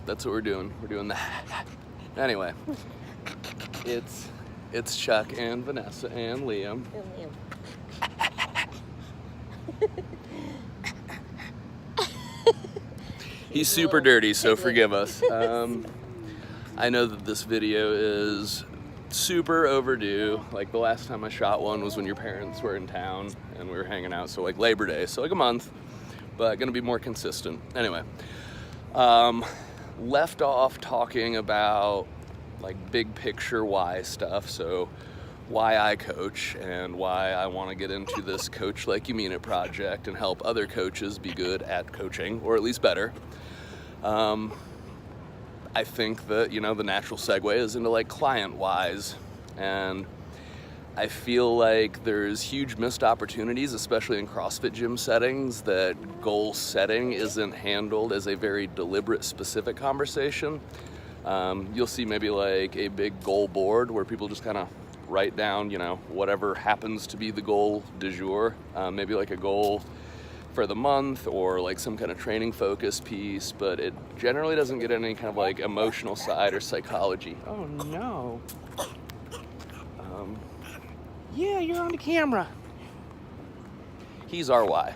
That's what we're doing. We're doing that. Anyway, it's Chuck and Vanessa and Liam. He's super dirty, so forgive us. I know that this video is super overdue. Like the last time I shot one was when your parents were in town and we were hanging out, so like Labor Day, so like a month, but gonna be more consistent. Anyway, left off talking about like big picture why stuff, so why I coach and why I want to get into this Coach Like You Mean It project and help other coaches be good at coaching, or at least better. I think that, the natural segue is into like client wise, and I feel like there's huge missed opportunities, especially in CrossFit gym settings, that goal setting isn't handled as a very deliberate, specific conversation. You'll see maybe like a big goal board where people just kind of write down, whatever happens to be the goal du jour, maybe like a goal for the month or like some kind of training focus piece, but it generally doesn't get any kind of like emotional side or psychology. Oh no. Yeah, you're on the camera. He's our why.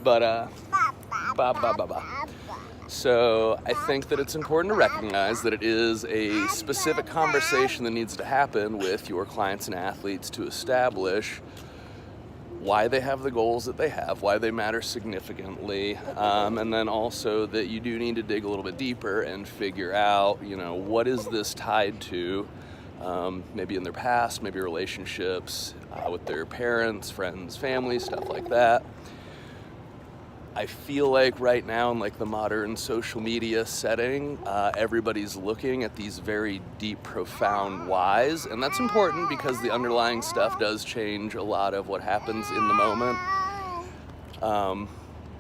But so I think that it's important to recognize that it is a specific conversation that needs to happen with your clients and athletes to establish why they have the goals that they have, why they matter significantly, and then also that you do need to dig a little bit deeper and figure out, what is this tied to, maybe in their past, maybe relationships with their parents, friends, family, stuff like that. I feel like right now in like the modern social media setting, everybody's looking at these very deep, profound whys, and that's important because the underlying stuff does change a lot of what happens in the moment.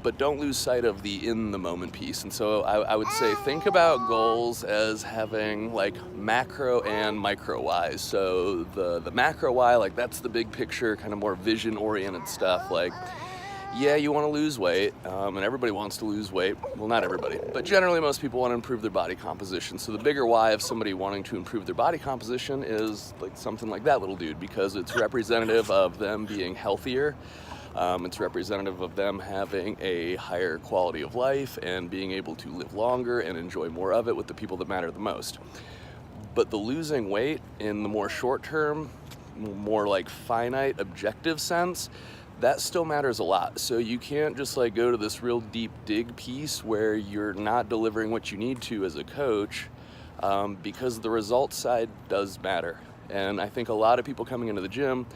But don't lose sight of the in the moment piece. And so I would say think about goals as having like macro and micro whys. So the macro why, like that's the big picture, kind of more vision oriented stuff. Like, yeah, you want to lose weight, and everybody wants to lose weight. Well, not everybody, but generally most people want to improve their body composition. So the bigger why of somebody wanting to improve their body composition is like something like that little dude, because it's representative of them being healthier. It's representative of them having a higher quality of life and being able to live longer and enjoy more of it with the people that matter the most. But the losing weight in the more short term, more like finite objective sense, that still matters a lot. So you can't just like go to this real deep dig piece where you're not delivering what you need to as a coach, because the results side does matter. And I think a lot of people coming into the gym,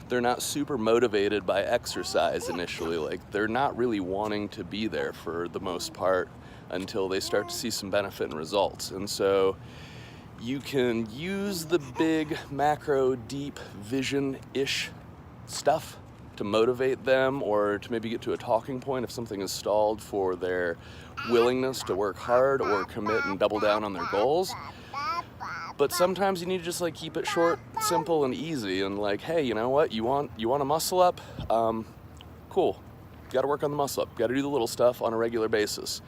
they're not super motivated by exercise initially. Like they're not really wanting to be there for the most part until they start to see some benefit and results. And so you can use the big macro deep vision-ish stuff to motivate them or to maybe get to a talking point if something is stalled for their willingness to work hard or commit and double down on their goals. But sometimes you need to just like keep it short, simple, and easy, and like, hey, you know what? You want a muscle up? Cool. Got to work on the muscle up. Got to do the little stuff on a regular basis.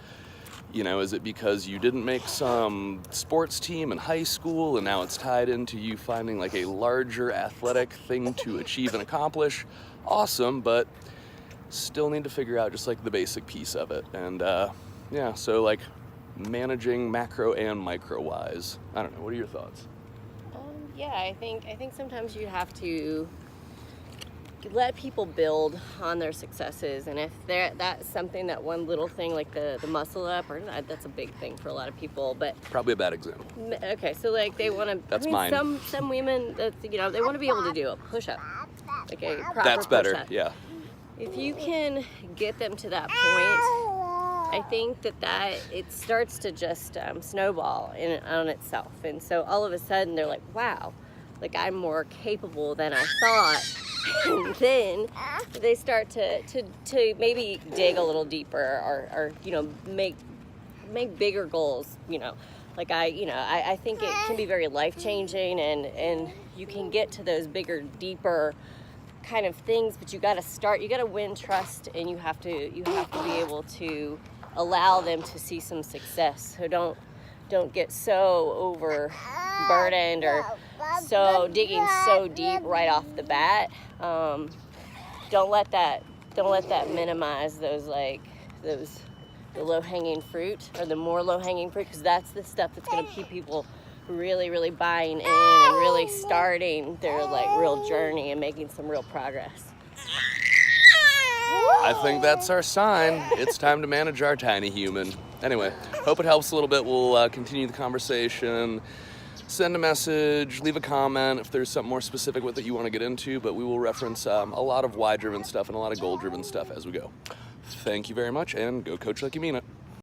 Is it because you didn't make some sports team in high school and now it's tied into you finding like a larger athletic thing to achieve and accomplish? Awesome, but still need to figure out just like the basic piece of it. And so like managing macro and micro wise. I don't know. What are your thoughts? I think sometimes you have to let people build on their successes, and if that's something, that one little thing like the muscle up, or not, that's a big thing for a lot of people, but probably a bad example. Okay, so like they want to. That's mine. Some women, they want to be able to do a push-up, like a proper That's better. push-up. Yeah. If you can get them to that point, I think that it starts to just snowball on itself, and so all of a sudden they're like, wow, like I'm more capable than I thought. And then they start to maybe dig a little deeper or make bigger goals, like I think it can be very life-changing, and you can get to those bigger, deeper kind of things, but you got to win trust, and you have to be able to allow them to see some success. So don't get so overburdened or so digging so deep right off the bat. Don't let that minimize the low-hanging fruit or the more low-hanging fruit, because that's the stuff that's going to keep people really, really buying in and really starting their like real journey and making some real progress. I think that's our sign. It's time to manage our tiny human. Anyway, hope it helps a little bit. We'll continue the conversation. Send a message, leave a comment if there's something more specific with it you want to get into, but we will reference a lot of why-driven stuff and a lot of goal-driven stuff as we go. Thank you very much, and go coach like you mean it.